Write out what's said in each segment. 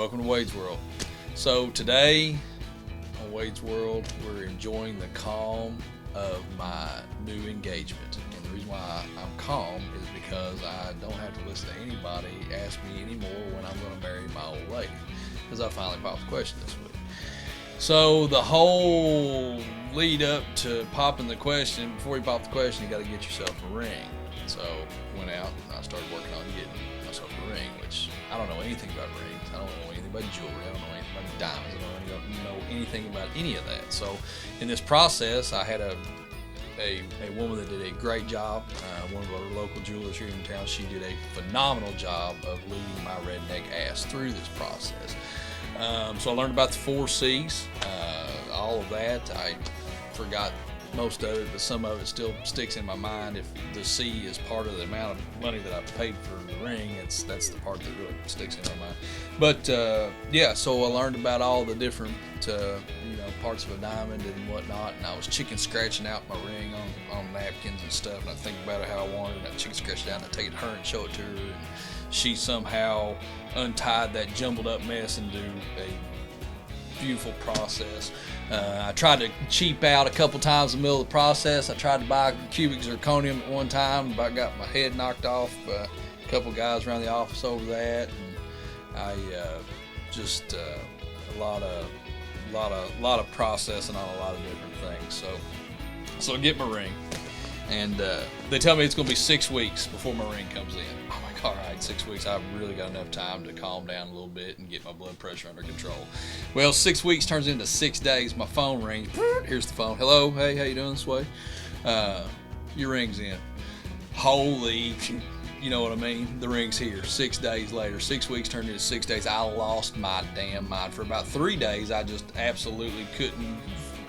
welcome to Wade's World. So today on Wade's World, we're enjoying the calm of my new engagement. And the reason why I'm calm is because I don't have to listen to anybody ask me anymore when I'm going to marry my old lady, because I finally popped the question this week. So the whole lead up to popping the question, before you pop the question, you got to get yourself a ring. So went out and I started working on getting myself a ring, which I don't know anything about rings. I don't know anything about jewelry. I don't know anything about diamonds. I don't know anything about any of that. So in this process, I had a woman that did a great job. One of our local jewelers here in town. She did a phenomenal job of leading my redneck ass through this process. So I learned about the 4 C's, all of that. I forgot most of it, but some of it still sticks in my mind. If the C is part of the amount of money that I paid for the ring, that's the part that really sticks in my mind. But yeah, so I learned about all the different parts of a diamond and whatnot, and I was chicken scratching out my ring on napkins and stuff, and I think about it how I wanted it, and I chicken scratch it out, and I take it to her and show it to her, and she somehow untied that jumbled up mess into a beautiful process. I tried to cheap out a couple times in the middle of the process. I tried to buy cubic zirconium at one time, but I got my head knocked off a couple guys around the office over that, and I just a lot of processing on a lot of different things. So I get my ring, and they tell me it's going to be 6 weeks before my ring comes in. I'm like, all right, 6 weeks. I've really got enough time to calm down a little bit and get my blood pressure under control. Well, 6 weeks turns into 6 days. My phone rings. Here's the phone. Hello, hey, how you doing this way? Your ring's in. Holy, you know what I mean? The ring's here. 6 days later. 6 weeks turned into 6 days. I lost my damn mind. For about 3 days, I just absolutely couldn't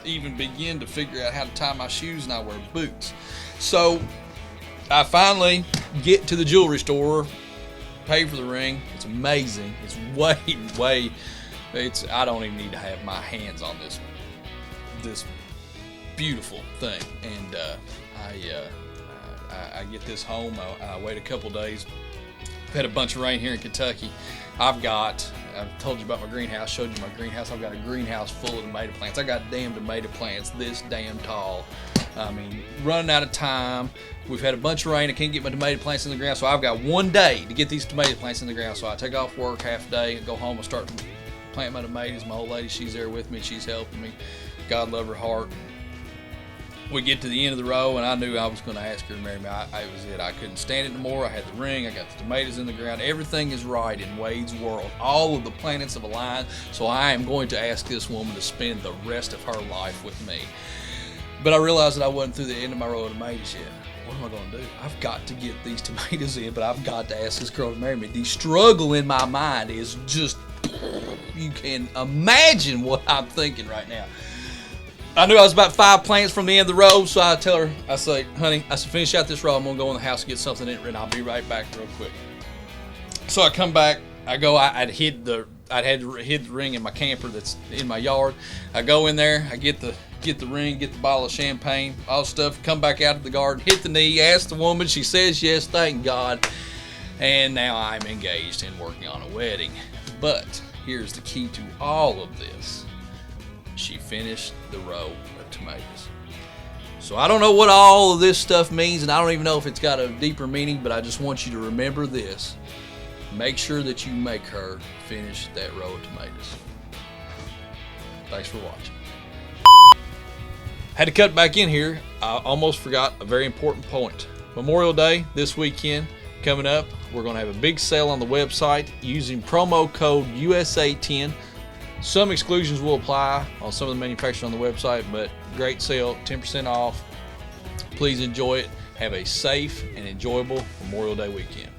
even begin to figure out how to tie my shoes, and I wear boots. So I finally get to the jewelry store, pay for the ring. It's amazing. It's way. I don't even need to have my hands on this beautiful thing. And I get this home. I wait a couple days. I've had a bunch of rain here in Kentucky. I've told you about my greenhouse, showed you my greenhouse. I've got a greenhouse full of tomato plants. I got damn tomato plants this damn tall. I mean, running out of time. We've had a bunch of rain. I can't get my tomato plants in the ground, so I've got 1 day to get these tomato plants in the ground. So I take off work half a day, go home and start planting my tomatoes. My old lady, she's there with me. She's helping me. God love her heart. We get to the end of the row, and I knew I was going to ask her to marry me. It was it. I couldn't stand it anymore. I had the ring. I got the tomatoes in the ground. Everything is right in Wade's world. All of the planets have aligned, so I am going to ask this woman to spend the rest of her life with me. But I realized that I wasn't through the end of my row of tomatoes yet. What am I going to do? I've got to get these tomatoes in, but I've got to ask this girl to marry me. The struggle in my mind is just, you can imagine what I'm thinking right now. I knew I was about 5 plants from the end of the row, so I tell her, I say, honey, finish out this row. I'm going to go in the house and get something in it, and I'll be right back real quick. So I come back. I go, I'd had to hid the ring in my camper that's in my yard. I go in there. I get the ring, get the bottle of champagne, all the stuff, come back out of the garden, hit the knee, ask the woman. She says yes, thank God. And now I'm engaged and working on a wedding. But here's the key to all of this. She finished the row of tomatoes. So I don't know what all of this stuff means, and I don't even know if it's got a deeper meaning, but I just want you to remember this. Make sure that you make her finish that row of tomatoes. Thanks for watching. Had to cut back in here. I almost forgot a very important point. Memorial Day this weekend coming up. We're going to have a big sale on the website using promo code USA10. Some exclusions will apply on some of the manufacturers on the website, but great sale, 10% off. Please enjoy it. Have a safe and enjoyable Memorial Day weekend.